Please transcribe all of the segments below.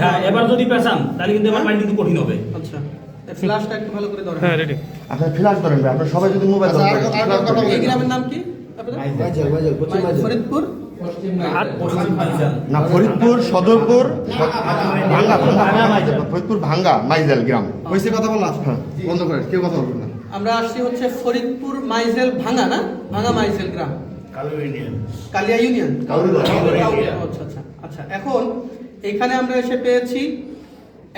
হ্যাঁ, এবার যদি পেছান তাহলে কিন্তু আমার মাইন্ড কিন্তু কঠিন হবে। আচ্ছা, ফ্ল্যাশটা একটু ভালো করে ধরেন। হ্যাঁ রেডি। আপনার ফ্ল্যাশ ধরেন ভাই, আপনার সবাই যদি মোবাইল ধরেন। এই গ্রামের নাম কি আপনাদের? ফরিদপুর না, ফরিদপুর সদরপুর ভাঙ্গা ফরিদপুর ভাঙ্গা মাইজেল গ্রাম। হয়েছে কথা বললাম বন্ধ করেন, কেউ কথা বলবেন না। আমরা আসছি হচ্ছে ফরিদপুর মাইজেল ভাঙ্গা, না ভাঙ্গা মাইজেল গ্রাম, কালিয়া ইউনিয়ন। আচ্ছা আচ্ছা আচ্ছা। এখন এখানে আমরা এসে পেয়েছি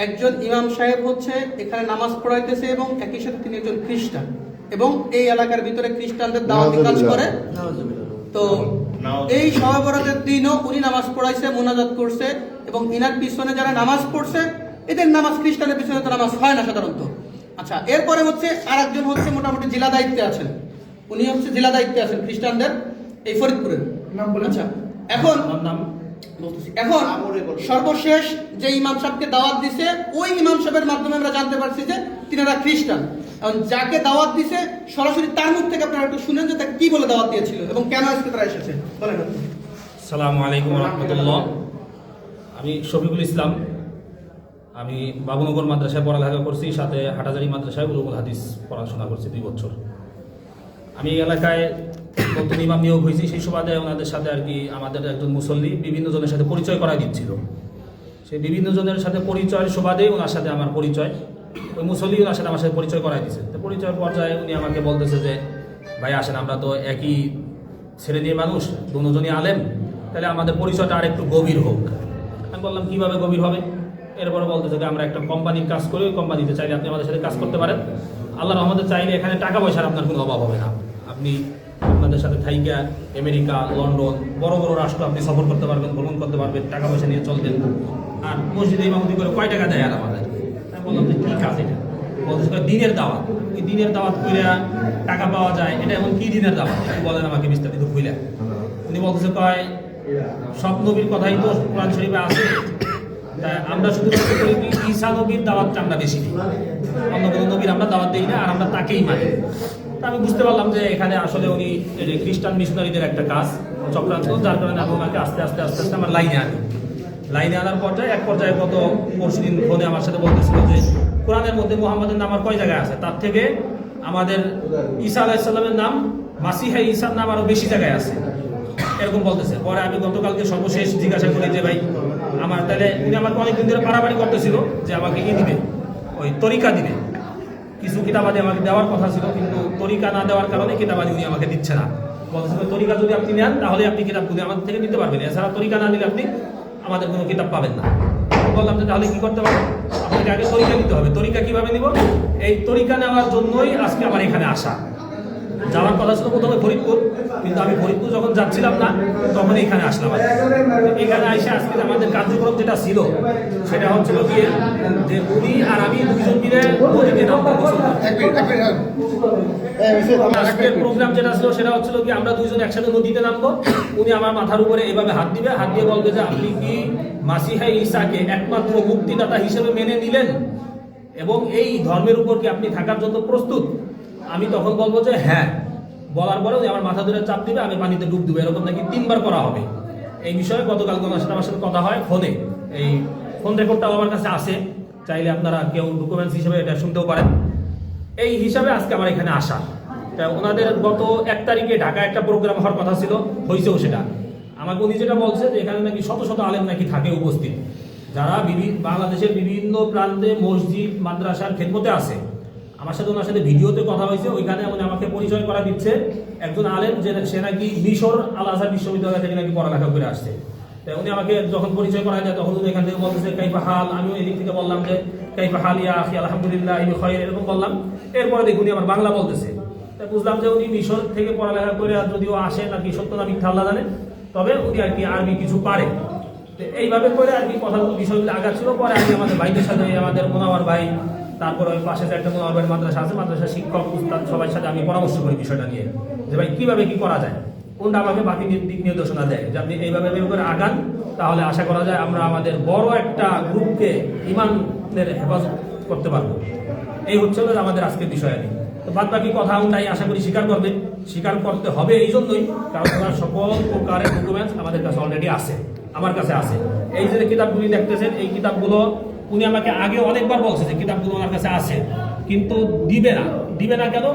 একজন ইমাম সাহেব হচ্ছে এখানে নামাজ পড়াইতেছে এবং একই সাথে তিনি একজন খ্রিস্টান এবং এই এলাকার ভিতরে খ্রিস্টানদের দাওয়াতি কাজ করে। তো এই শবে বরাতের দিনও উনি নামাজ পড়াইছে, মোনাজাত করছে এবং ইনার পিছনে যারা নামাজ পড়ছে এদের নামাজ, খ্রিস্টানের পিছনে তো নামাজ হয় না সাধারণত। আচ্ছা, এরপরে হচ্ছে আর একজন হচ্ছে মোটামুটি জেলা দায়িত্বে আছেন, উনি হচ্ছে জেলা দায়িত্বে আছেন খ্রিস্টানদের এই ফরিদপুরের। আচ্ছা, এখন সর্বশেষ যে ইমাম সাহেবকে দাওয়াত দিছে ওই ইমাম সাহেবের মাধ্যমে আমরা জানতে পারছি যে তিনারা খ্রিস্টান। এখন যাকে দাওয়াত দিছে সরাসরি তার মুখ থেকে আপনারা একটু শুনেন যে তাকে কি বলে দাওয়াত দিয়েছিল এবং কেন আজকে তারা এসেছে, বলেন। আসসালামু আলাইকুম ওয়া রাহমাতুল্লাহ। আমি শফিকুল ইসলাম। আমি বাবুনগর মাদ্রাসায় পড়ালেখা করছি, সাথে হাটাজারি মাদ্রাসায় উলুমুল হাদিস পড়াশোনা করছি 2 বছর। আমি এই এলাকায় নতুন ইমাম নিয়োগ হয়েছি, সেই সুবাদে ওনাদের সাথে আর কি আমাদের একজন মুসল্লি বিভিন্ন জনের সাথে পরিচয় করাই দিচ্ছিল। সেই বিভিন্ন জনের সাথে পরিচয়ের সুবাদেই ওনার সাথে আমার পরিচয়, ওই মুসল্লি ওনার সাথে আমার সাথে পরিচয় করাই দিচ্ছে। তো পরিচয়ের পর্যায়ে উনি আমাকে বলতেছে যে ভাই আসেন, আমরা তো একই শ্রেণীর মানুষ, দুজনই আলেম, তাহলে আমাদের পরিচয়টা আর একটু গভীর হোক। আমি বললাম কীভাবে গভীর হবে? এরপরে বলতেছে যে আমরা একটা কোম্পানির কাজ করি, ওই কোম্পানিতে চাইলে আপনি আমাদের সাথে কাজ করতে পারেন। আল্লাহর রহমতে চাইলে এখানে টাকা পয়সার আপনার কোনো অভাব হবে না। আপনি আপনাদের সাথে থাইকা আমেরিকা, লন্ডন, বড় বড় রাষ্ট্র আপনি সফর করতে পারবেন, ভ্রমণ করতে পারবেন, টাকা পয়সা নিয়ে চলবেন। আর মসজিদে ইমামতি করে কয় টাকা দেয় আর আমাদের? আমি বললাম যে কী কাজ এটা? বলতেছে দিনের দাওয়াত। এই দিনের দাওয়াত করে টাকা পাওয়া যায়, এটা এমন কি দিনের দাওয়াত বলেন আমাকে বিস্তারিত খুলে। উনি বলতেছে কয় সব নবীর কথাই তো কোরআন শরীফে আছে, তাই আমরা শুধুমাত্র করি কি ঈসা নবীর দাওয়াতটা আমরা বেশি দিই, অন্য কোনো নবীর আমরা দাওয়াত দিই না, আর আমরা তাকেই মানি। তা আমি বুঝতে পারলাম যে এখানে আসলে উনি খ্রিস্টান মিশনারিদের একটা কাজ চক্রান্ত, যার কারণে আমি ওনাকে আস্তে আস্তে আস্তে আস্তে আমার লাইনে আনার পর্যায়ে এক পর্যায়ে গত পরশুদিন ফোনে আমার সাথে বলতেছিল যে কোরআনের মধ্যে মুহাম্মাদের নাম আর কয় জায়গায় আছে, তার থেকে আমাদের ঈসা আলাইহিস সালামের নাম, মাসিহা ঈসার নাম আরো বেশি জায়গায় আছে, এরকম বলতেছে। পরে আমি গতকালকে সর্বশেষ জিজ্ঞাসা করি যে ভাই আমার, তাহলে উনি আমাকে অনেকদিন ধরে পারাপারি করতেছিল যে আমাকে কি দিবে, ওই তরিকা দিবে, কিছু কিতাবাদি আমাকে দেওয়ার কথা ছিল, কিন্তু তরিকা না দেওয়ার কারণে কিতাবাদি উনি আমাকে দিচ্ছে না। বলতেছিল তরিকা যদি আপনি নেন তাহলে আপনি কিতাবগুলি আমাদের থেকে নিতে পারবেন, এছাড়া তরিকা না দিলে আপনি আমাদের কোনো কিতাব পাবেন না। বললাম যে তাহলে কি করতে পারবেন? আপনাকে আগে তরিকা নিতে হবে। তরিকা কিভাবে নিব? এই তরিকা নেওয়ার জন্যই আজকে আমার এখানে আসা। যাওয়ার কথা ছিল প্রথমে ফরিদপুর, কিন্তু আমি ফরিদপুর যখন যাচ্ছিলাম না তখন এখানে আসলাম। এখানে এসে আজকে আমাদের কার্যক্রম যেটা ছিল সেটা হচ্ছিল গিয়ে যে উনি আর আমি দুজন মিলে নদীতে নামবো। আজকের প্রোগ্রাম যেটা ছিল সেটা হচ্ছিল কি আমরা দুইজন একসাথে নদীতে নামবো। উনি আমার মাথার উপরে এভাবে হাত দিবে, হাত দিয়ে বলবে যে আপনি কি মাসিহা ঈসাকে একমাত্র মুক্তিদাতা হিসেবে মেনে নিলেন এবং এই ধর্মের উপর কি আপনি থাকার জন্য প্রস্তুত? আমি তখন বলবো যে হ্যাঁ। বলার পরে উনি আমার মাথা ধরে চাপ দিবে, আমি পানিতে ডুব দেবো, এরকম নাকি 3 বার করা হবে। এই বিষয়ে গতকাল ওনার সাথে আমার সাথে কথা হয় ফোনে, এই ফোন রেকর্ডটাও আমার কাছে আছে, চাইলে আপনারা কেউ ডকুমেন্টস হিসেবে এটা শুনতেও পারেন। এই হিসাবে আজকে আমার এখানে আসা। তা ওনাদের গত 1 তারিখে ঢাকায় একটা প্রোগ্রাম হওয়ার কথা ছিল, হয়েছেও সেটা। আমাকে উনি যেটা বলছে যে এখানে নাকি শত শত আলেম নাকি থাকে উপস্থিত, যারা বাংলাদেশের বিভিন্ন প্রান্তে মসজিদ মাদ্রাসার খেদমতে আছে। আমার সাথে ওনার সাথে ভিডিওতে কথা হয়েছে, ওইখানে উনি আমাকে পরিচয় করা দিচ্ছে একজন আলেম যে সে নাকি মিশর আল আজহার বিশ্ববিদ্যালয় থেকে নাকি পড়ালেখা করে আসছে। তাই উনি আমাকে যখন পরিচয় করা যায় তখন উনি এখান থেকে বলতেছে কাইফা হাল, আমিও এদিক থেকে বললাম যে কাইফা হাল ইয়া আখি আলহামদুলিল্লাহ ইবি খায়র, এরকম বললাম। এরপরে দেখুন উনি আমার বাংলা বলতেছে। তাই বুঝলাম যে উনি মিশর থেকে পড়ালেখা করে আর যদিও আসে নাকি সত্য না মিথ্যা আল্লাহ জানে, তবে উনি আর কি আরবি কিছু পারে। এইভাবে করে আর কি কথাগুলো বিষয়গুলো আগাচ্ছিল। পরে আমি আমাদের ভাইদের সাথে, আমাদের মোনাওয়ার ভাই, তারপরে ওই পাশে একটা মোনাওয়ার ভাইয়ের মাদ্রাসা আছে, মাদ্রাসার শিক্ষক উস্তাদ সবার সাথে আমি পরামর্শ করি বিষয়টা নিয়ে যে ভাই কীভাবে কী করা যায়। কোনটা আমাকে বাকি দিক নির্দেশনা দেয় যে আপনি এইভাবে করে আগান, তাহলে আশা করা যায় আমরা আমাদের বড় একটা গ্রুপকে ইমানের হেফাজত করতে পারবো। এই হচ্ছে আমাদের আজকের বিষয়। তো বাদ বাকি কথা তাই আশা করি স্বীকার করতে হবে এই জন্যই কারণ ওনার সকল প্রকারের ডকুমেন্টস আমাদের কাছে অলরেডি আছে। আমার কাছে আছে। এই যে কিতাবগুলি দেখতেছেন, এই কিতাবগুলো উনি আমাকে আগে অনেকবার বলছে যে কিতাবগুলো ওনার কাছে আছে, কিন্তু দিবে না কেন?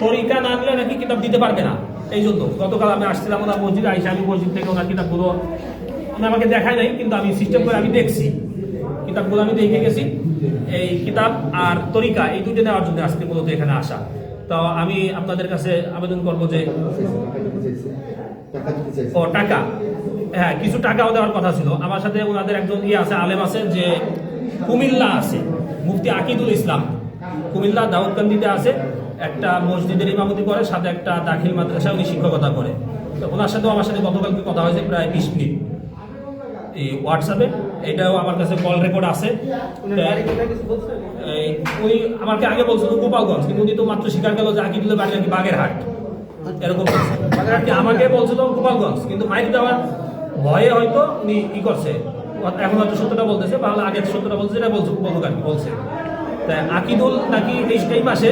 তরিকা না আনলে নাকি কিতাব দিতে পারবে না। এই জন্য গতকাল আমি আসছিলাম ওনার মসজিদে, আইসা আমি মসজিদ থেকে ওনার কিতাবগুলো উনি আমাকে দেখায় নাই, কিন্তু আমি সিস্টেম করে আমি দেখছি কিতাবগুলো, আমি দেখে গেছি। এই কিতাব আর তরিকা এই দুটো নেওয়ার জন্য আজকে মূলত এখানে আসা। তো আমি আপনাদের কাছে আবেদন করবো যে টাকা, হ্যাঁ কিছু টাকাও দেওয়ার কথা ছিল। আমার সাথে ওনাদের একজন আছে, আলেম আছে, যে কুমিল্লা আছে, মুফতি আকিদুল ইসলাম, কুমিল্লা দাউদকান্দিতে আছে, একটা মসজিদের ইমামতি করে, সাথে একটা দাখিল মাদ্রাসা উনি শিক্ষকতা করে। তো ওনার সাথেও আমার সাথে গতকালকে কথা হয়েছে প্রায় 20 মিনিট এই হোয়াটসঅ্যাপে। এটাও আমার কাছে কল রেকর্ড আছে। উনি আমাকে আগে বলছিল গোপালগঞ্জ, কিন্তু উনি তো মাত্র স্বীকার গেল যে আকিদুলের বাড়ি নাকি বাগেরহাট, এরকম আমাকে বলছিল গোপালগঞ্জ, কিন্তু মাইক দেওয়ার ভয়ে হয়তো উনি ই করছে, এখন হয়তো সত্যটা বলতেছে, তাহলে আগে সত্যটা বলছে, যেটা বলবো আর কি বলছে। তাই আকিদুল নাকি এই মাসে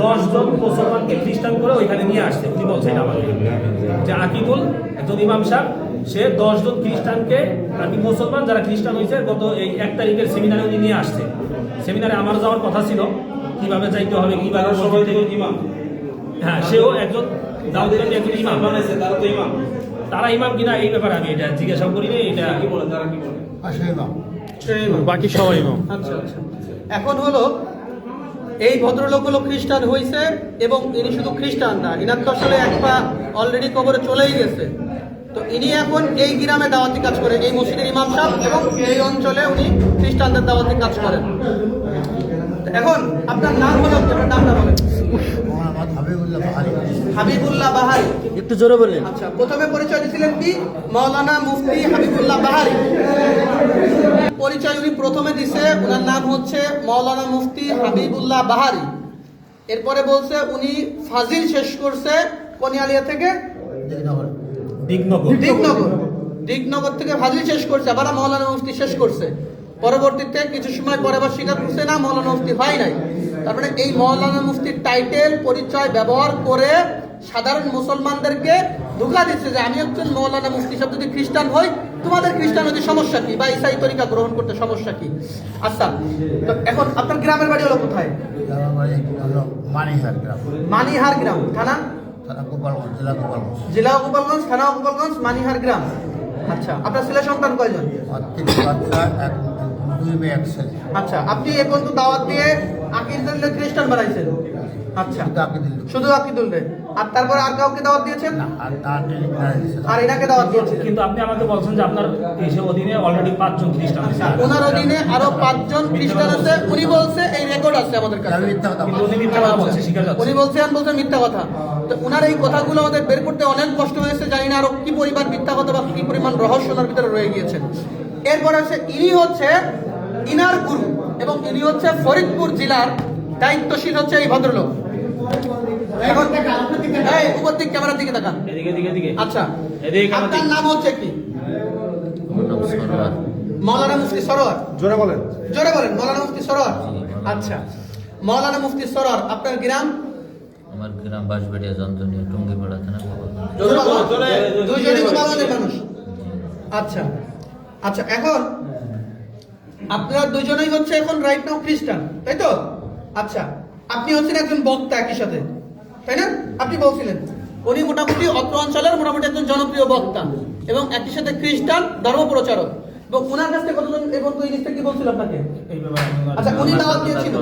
10 জন মুসলমানকে খ্রিস্টান করে ওইখানে নিয়ে আসছে। উনি বলছেন আমাকে যে আকিদুল একজন ইমাম সাহেব, সে 10 জন খ্রিস্টানকে আর কি মুসলমান যারা খ্রিস্টান হয়েছে গত এই 1 তারিখের সেমিনারে উনি নিয়ে আসছে। সেমিনারে আমার যাওয়ার কথা ছিল, কিভাবে যাইতে হবে, কিভাবে সবাই থেকে ইমাম, হ্যাঁ সেও একজন দাউদকান্দি একজন ইমাম বানাইছে, তারা তো ইমাম, তারা ইমাম কিনা এই ব্যাপারে আমি এটা জিজ্ঞাসা করিনি। এটা কি বলেন, তারা কি বলেন? বাকি সবাই ইমাম। আচ্ছা আচ্ছা, এখন হলো এই ভদ্রলোক হলো খ্রিস্টান হয়েছে, এবং ইনি শুধু খ্রিস্টান না, ইনার তো আসলে এক পা অলরেডি কবরে চলেই গেছে। তো ইনি এখন এই গ্রামে দাওয়াতি কাজ করেন, এই মসজিদের ইমাম সাহেব, এবং এই অঞ্চলে উনি খ্রিস্টানদের দাওয়াতি কাজ করেন। এখন আপনার নাম হলো, আপনার নামটা বলেন। হাবিবুল্লাহ বাহারি, একটু জোরে বললেন। আচ্ছা, প্রথমে পরিচয় দিয়েছিলেন কি? মাওলানা মুফতি হাবিবুল্লাহ বাহারি। পরিচয় উনি প্রথমে দিছে, ওনার নাম হচ্ছে মাওলানা মুফতি হাবিবুল্লাহ বাহারি। এরপরে বলছে উনি ফাজিল শেষ করছে কোনিয়ালিয়া থেকে দিগনগর থেকে ফাজিল শেষ করছে, আবার মাওলানা মুফতি শেষ করছে। পরবর্তীতে কিছু সময় পরে আবার স্বীকার করছে না মাওলানা মুফতি হয় নাই। তারপরে এই মাওলানা মুফতির টাইটেল পরিচয় ব্যবহার করে সাধারণ মুসলমানদেরকে ধোঁকা দিচ্ছে যে আমি একজন মাওলানা মুফতি সাহেব, যদি খ্রিস্টান হই তোমাদের খ্রিস্টান হতে সমস্যা কি, বা ইসাই তরিকা গ্রহণ করতে সমস্যা কি? আচ্ছা, তো এখন আপনার গ্রামের বাড়ি হলো কোথায়? মানিহার গ্রাম, থানা জেলা গোপালগঞ্জ, থানা গোপালগঞ্জ, মানিহার গ্রাম। আচ্ছা, আপনার ছেলে সন্তান কয়জন? আচ্ছা, আপনি এখন তো দাওয়াত দিয়ে আকিদুল্লাহ খ্রিস্টান বানাইছেন। আচ্ছা, শুধু আকিদুল্লাহ, আর তারপর আর কাউকে দাওয়াত দিয়েছেন? আর এনাকে দাওয়াত দিয়েছেন। কিন্তু আপনি আমাকে বলছেন যে আপনার দেশের অধীনে অলরেডি 5 জন খ্রিস্টান আছে, ওনার অধীনে আরো 5 জন খ্রিস্টান আছে। উনি বলছে, এই রেকর্ড আছে আমাদের কাছে, কিন্তু উনি মিথ্যা কথা বলছে, স্বীকার করছে। উনি বলছেন মিথ্যা কথা। তো উনার এই কথাগুলো আমাদের বের করতে অনেক কষ্ট হয়েছে, জানি না আরো কি পরিমাণ মিথ্যা কথা বা কি পরিমাণ রহস্য ওনার ভিতরে রয়ে গিয়েছে। এরপর আছে ইনি হচ্ছে ইনার গুরু, এবং ইনি হচ্ছে ফরিদপুর জেলার দায়িত্বশীল হচ্ছে এই ভদ্রলোক। এখন এই উপর দিক, ক্যামেরার দিকে তাকান। এদিকে। আচ্ছা, আপনার নাম হচ্ছে কি? মাওলানা মুফতি সরোয়ার। জোরে বলেন। মাওলানা মুফতি সরোয়ার। আচ্ছা, মাওলানা মুফতি সরোয়ার, আপনার গ্রাম? আমার গ্রাম বাঁশবাড়িয়া, যন্ত্রণীয়, টুঙ্গিপাড়া থানা। দুইজনই গোপালগঞ্জের মানুষ। আচ্ছা, এখন আপনারা দুইজনেই হচ্ছে এখন রাইট নাও খ্রিস্টান, তাই তো? আচ্ছা, আপনি হচ্ছেন একজন বক্তা একই সাথে, তাই না? আপনি বলছিলেন উনি মোটামুটি অত্র অঞ্চলের মোটামুটি একজন জনপ্রিয় বক্তা, এবং একই সাথে খ্রিস্টান ধর্ম প্রচারক। এবং ওনার কাছ থেকে কতজন এবং এই জিনিসটা কি বলছিল আপনাকে? এই ব্যাপারে আচ্ছা, উনি দাওয়াত দিয়েছিল।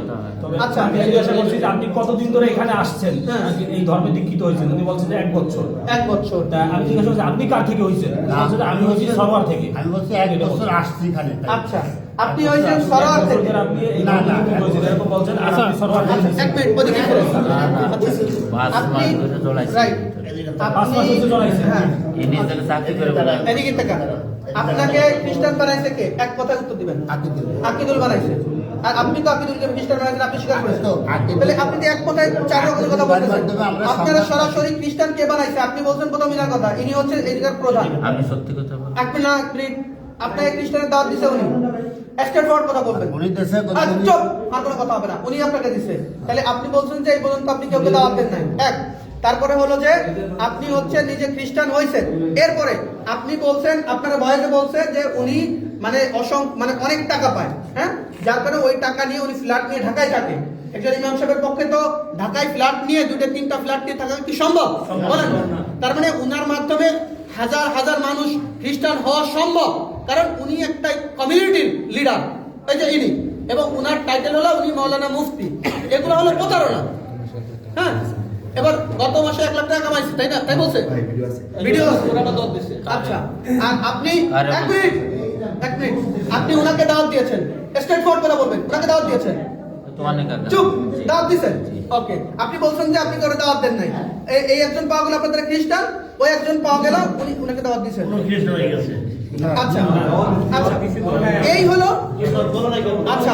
আচ্ছা, আমি জিজ্ঞাসা করছি যে আপনি কতদিন ধরে এখানে আসছেন, এই ধর্মে দীক্ষিত হয়েছেন? উনি বলছেন যে 1 বছর। 1 বছর। তা আমি জিজ্ঞাসা করছি আপনি কার থেকে হয়েছেন? আমি হচ্ছি সরোয়ার থেকে। আমি বলছি 1 বছর আসছি খালি। আচ্ছা, আপনি হয়েছেন সরোয়ার থেকে। আপনি এরকম বলছেন, আর আপনি সরোয়ার থেকে। এক মিনিট, ওদিকে ফিরে। আপনি রাইট, 5 মাস হচ্ছে জড়াইছেন। হ্যাঁ, চাকরি করে বলে এদিকে তাকান। আপনাকে খ্রিস্টান বানাইছে কে? এক কথায় উত্তর দিবেন। আকিদুল বানাইছে। আর আপনি তো আকিদুলকে খ্রিস্টান বানাইছেন, আপনি স্বীকার করেছেন। তাহলে আপনি তো এক কথায় 4 রকমের কথা বলতেছেন। আপনারা সরাসরি খ্রিস্টান কে বানাইছে? আপনি বলছেন প্রথম ইনার কথা, ইনি হচ্ছে এদিকের প্রধান। আমি সত্যি কথা বলি। আপনি না প্লিজ, আপনাকে খ্রিস্টানের দাওয়াত দিছে উনি। স্ট্রেট ফরওয়ার্ড কথা বলবেন। উনি দেশে চুপ, আর কোনো কথা হবে না। উনি আপনাকে দিছে। তাহলে আপনি বলছেন যে এই পর্যন্ত আপনি কাউকে দাওয়াত দেন নাই। এক, তারপরে হলো যে আপনি হচ্ছে নিজে খ্রিস্টান হয়েছেন, এরপরে আপনি বলছেন, আপনার বয়সে বলছে যে উনি মানে মানে অনেক টাকা পায়, হ্যাঁ, যার কারণে ওই টাকা নিয়ে উনি ফ্ল্যাট নিয়ে ঢাকায় থাকে। একজন ইমাম সাহেবের পক্ষে তো ঢাকায় ফ্ল্যাট নিয়ে 2-3টা ফ্ল্যাট নিয়ে থাকা কি সম্ভব? বলেন না। তার মানে উনার মাধ্যমে হাজার হাজার মানুষ খ্রিস্টান হওয়া সম্ভব, কারণ উনি একটা কমিউনিটির লিডার, এই যে ইনি, এবং উনার টাইটেল হলো উনি মাওলানা মুফতি। এগুলো হলো প্রতারণা। হ্যাঁ, এবার গত মাসে 1 লাখ টাকা কামাইছে, তাই না? তাই বলছে, ভিডিও আছে, ওনাটা দর দিছে। আচ্ছা, আর আপনি এক মিনিট, আপনি ওনাকে দাওয়াত দিয়েছেন, স্ট্রেট ফরওয়ার্ড করে বলবেন, ওনাকে দাওয়াত দিয়েছেন? তোমার কাকা চুপ, দাওয়াত দিয়েছেন? ওকে, আপনি বলছেন যে আপনি করে দাওয়াত দেন নাই। এই একজন পাওয়া গেল আপনাদের খ্রিস্টান, ওই একজন পাওয়া গেল উনি ওনাকে দাওয়াত দিয়েছেন। খ্রিস্ট হয়ে গেছে। আচ্ছা আচ্ছা, এই হলো, আচ্ছা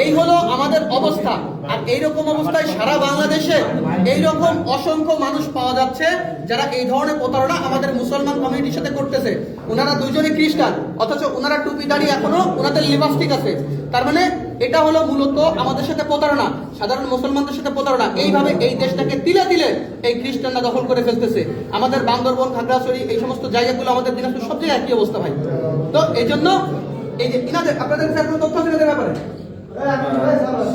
এই হলো আমাদের অবস্থা। আর এইরকম অবস্থায় সারা বাংলাদেশে এইরকম অসংখ্য মানুষ পাওয়া যাচ্ছে যারা এই ধরনের প্রতারণা আমাদের মুসলমান কমিউনিটির সাথে করতেছে। ওনারা দুইজনই খ্রিস্টান, অথচ ওনারা টুপি দাড়ি এখনো ওনাদের লিপস্টিক আছে। তার মানে এটা হলো মূলত আমাদের সাথে প্রতারণা, সাধারণ মুসলমানদের সাথে প্রতারণা। এইভাবে এই দেশটাকে তিলে তিলে এই খ্রিস্টানরা দখল করে ফেলতেছে। আমাদের বান্দরবন, খাগড়াছড়ি, এই সমস্ত জায়গাগুলো, আমাদের দিনাজপুর, সব জায়গায় একই অবস্থা ভাই। তো এই জন্য এই যে ইনাদের, আপনাদের কাছে কোনো তথ্য আছে এদের ব্যাপারে?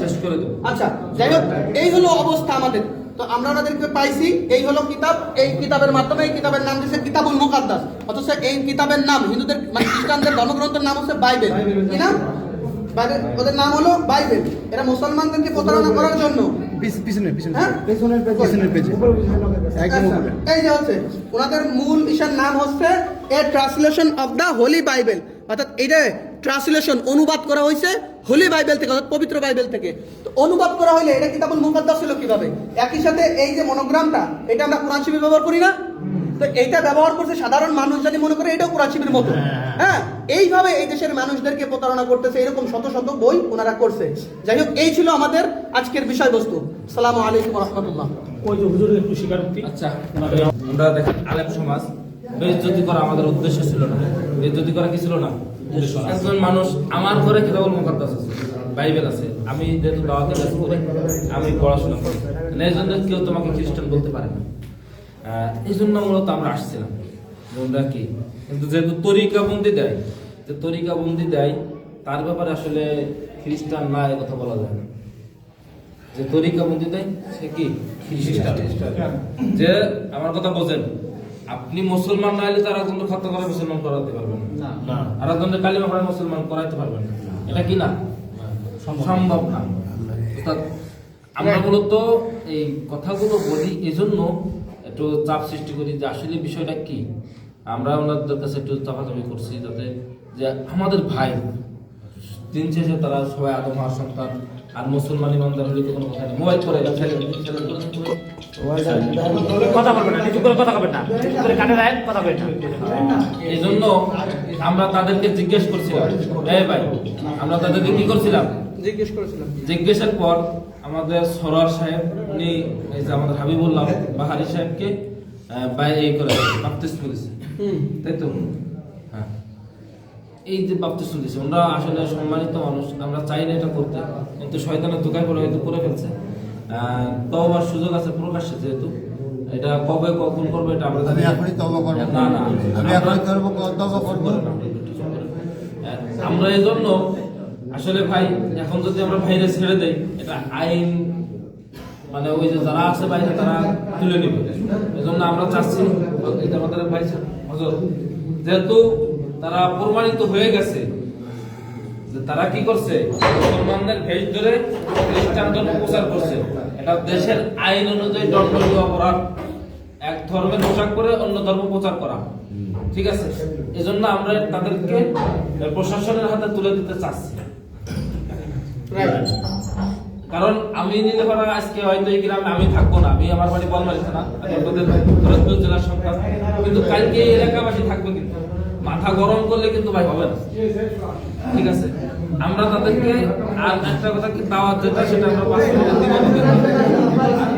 শেষ করে দেবো। আচ্ছা, যাই হোক, এই হলো অবস্থা আমাদের। তো আমরা ওনাদেরকে পাইছি, এই হলো কিতাব, এই কিতাবের মাধ্যমে, এই কিতাবের নাম দিয়েছে কিতাবুল মুকাদ্দাস, অথচ এই কিতাবের নাম হিন্দুদের মানে খ্রিস্টানদের ধর্মগ্রন্থের নাম হচ্ছে বাইবেল। কি নাম? বাইবেল, ওদের নাম হলো বাইবেল। এরা মুসলমানদেরকে প্রতারণা করার জন্য হ্যাঁ? এই যে হচ্ছে ওনাদের মূল ইশার নাম হচ্ছে এ translation of the Holi Bible, অর্থাৎ এটা ট্রান্সলেশন, অনুবাদ করা হয়েছে হোলি বাইবেল থেকে, অর্থাৎ পবিত্র বাইবেল থেকে। তো অনুবাদ করা হইলে এটা কিতাবুল মুকাদ্দাস হলো কিভাবে? একই সাথে এই যে মনোগ্রামটা, এটা আমরা কোরআন শরীফে ব্যবহার করি না? তো এইটা ব্যবহার করছে সাধারণ মানুষ, যদি মনে করে এটাও কোরআন শরীফের মতো। হ্যাঁ, এইভাবে এই দেশের মানুষদেরকে প্রতারণা করতেছে, এরকম শত শত বই ওনারা করছে। যাই হোক, এই ছিল আমাদের আজকের বিষয়বস্তু। আসসালামু আলাইকুম ওয়া রাহমাতুল্লাহ। ওই যে হুজুরের একটু স্বীকারোক্তি। আচ্ছা, আমরা দেখেন আলেম সমাজ বেইজ্জতি করা আমাদের উদ্দেশ্য ছিল না। বেইজ্জতি করা কি ছিল না? একজন মানুষ, আমার ঘরে কিতাবুল মুকাদ্দাস আছে, বাইবেল আছে, আমি যেহেতু দাওয়াতে কাজ করি, আমি পড়াশোনা করি, এই জন্য কেউ তোমাকে খ্রিস্টান বলতে পারে না। এই জন্য মূলত আমরা আসছিলাম আমরা কি, কিন্তু যেহেতু তরিকাবন্দি দেয়, যে তরিকাবন্দি দেয় তার ব্যাপারে আসলে খ্রিস্টান না এ কথা বলা যায় না। যে তরিকাবন্দি দেয় সে কি খ্রিস্টান। যে আমার কথা বোঝেন, আপনি মুসলমান না হলে তারা কিন্তু খতনা করে মুসলমান করাতে পারবেন না, আর একজনের কালিমা পড়ে মুসলমান করাইতে পারবেন না, এটা কি না? সম্ভব না। অর্থাৎ আমরা মূলত এই কথাগুলো বলি এজন্য একটু চাপ সৃষ্টি করি যে আসলে বিষয়টা কি। আমরা ওনাদের কাছে একটু চাপাচাপি করছি যাতে যে আমাদের ভাই দিন শেষে তারা সবাই আদম হওয়ার সন্তান, আর মুসলমান ইমানদার হলে তো কোনো কথা নেই। মোবাইল করে কথা বলবেন না, কিছু করে কথা বলবেন না, করে কানে রাখেন, কথা বলবেন না। এই জন্য আমরা তাদেরকে জিজ্ঞেস করছিলাম, এই ভাই, আমরা তাদেরকে কি করছিলাম, জিজ্ঞেস করেছিলাম। জিজ্ঞেসের পর আমাদের সরোয়ার সাহেব, উনি এই যে আমাদের হাবিবুল্লাহ বাহারি সাহেবকে বাইরে এই করে বাপ্তিস্ম করেছে, তাই তো? হ্যাঁ, এই যে বাপ্তিস্ম দিয়েছে, আমরা আসলে সম্মানিত মানুষ, আমরা চাই না এটা করতে, কিন্তু শয়তানের দোকায় পড়ে হয়তো করে ফেলছে। তওবার সুযোগ আছে প্রকাশ্যে, যেহেতু এটা কবে কখন করবো এটা আমরা জানি। এখনই তওবা করব না না, আমি এখনই তওবা করব। আমরা এই জন্য আসলে ভাই, এখন যদি আমরা বাইরে ছেড়ে দেই, এটা আইন মানে ওই যে যারা আছে বাইরে তারা তুলে নেবে। এই জন্য আমরা চাচ্ছি এটা আমাদের ভাই হজর, যেহেতু তারা প্রমাণিত হয়ে গেছে যে তারা কি করছে, মুসলমানদের ভেষ ধরে খ্রিস্টান ধর্ম প্রচার করছে, এটা দেশের আইন অনুযায়ী দণ্ডনীয় অপরাধ, এক ধর্মের পোশাক করে অন্য ধর্ম প্রচার করা, ঠিক আছে? এজন্য আমরা তাদেরকে প্রশাসনের হাতে তুলে দিতে চাচ্ছি। কারণ আমি নীলপাড়া আজকে হয়তো এই গ্রামে আমি থাকবো না, আমি আমার বাড়ি বলমারি থানা, ফরিদপুর জেলার সন্তান, কিন্তু কালকে এই এলাকাবাসী থাকবে, কিন্তু মাথা গরম করলে কিন্তু ভাই হবে না, ঠিক আছে? আমরা তাদেরকে আর একটা কথা কি দাওয়াত যেটা সেটা আমরা পাস করে দিব,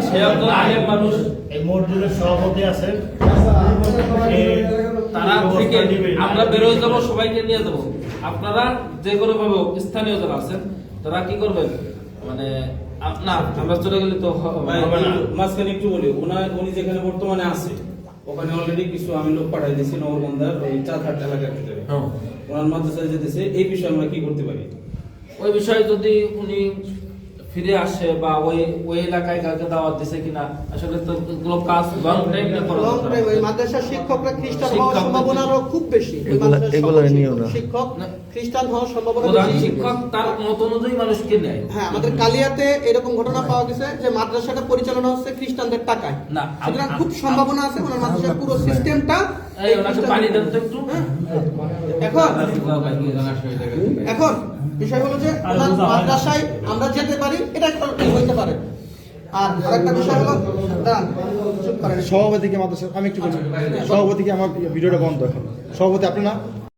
সে তো আলেম মানুষ, এই মসজিদের সভাপতি আছেন, তারা থেকে আমরা বেরোয় যাবো, সবাইকে নিয়ে যাবো। আপনারা যে কোনো ভাবে স্থানীয় যারা আছেন তারা কি করবেন, মানে না আমরা চলে গেলে তো ভাই, হবে না। মাঝখানে একটু বলি, উনি যেখানে বর্তমানে আছে ওখানে অলরেডি কিছু আমি লোক পাঠাই দিয়েছি নগরবন্ধার ওই চারঘাট এলাকার ভিতরে হ্যাঁ। ওনার মাদ্রাসায় যেতেছে, এই বিষয়ে আমরা কি করতে পারি? ওই বিষয়ে যদি উনি ফিরে আসে বা ওই এলাকায় কাউকে দাওয়াত দিছে কিনা, আসলে তো এগুলো কাজ লং টাইম করা লং দরকার। টাইম ওই মাদ্রাসার শিক্ষকরা খ্রিস্টান হওয়ার শিক্ষকদের সম্ভাবনা আরো খুব বেশি। ওই এগুলা- মাদ্রাসার এগুলা সকল নিও না। শিক্ষক খ্রিস্টান হওয়ার সম্ভাবনা প্রধান বেশি। শিক্ষক তার মত অনুযায়ী মানুষকে নেয়। হ্যাঁ, আমাদের কালিয়াতে এরকম ঘটনা পাওয়া গেছে যে মাদ্রাসাটা পরিচালনা হচ্ছে খ্রিস্টানদের টাকায়। না, সুতরাং খুব সম্ভাবনা আছে ওনার মাদ্রাসার পুরো সিস্টেমটা এই ওনাকে পানি দেন তো একটু। এখন বিষয় হলো যে ওনার মাদ্রাসায় আমরা যেতে পারি, এটা একটা হইতে পারে। আর আরেকটা বিষয় হলো দাঁড়ান, চুপ করেন। সভাপতিকে মাদ্রাসা আমি একটু বলছি, সভাপতিকে আমার ভিডিওটা বন্ধ এখন। সভাপতি আপনি না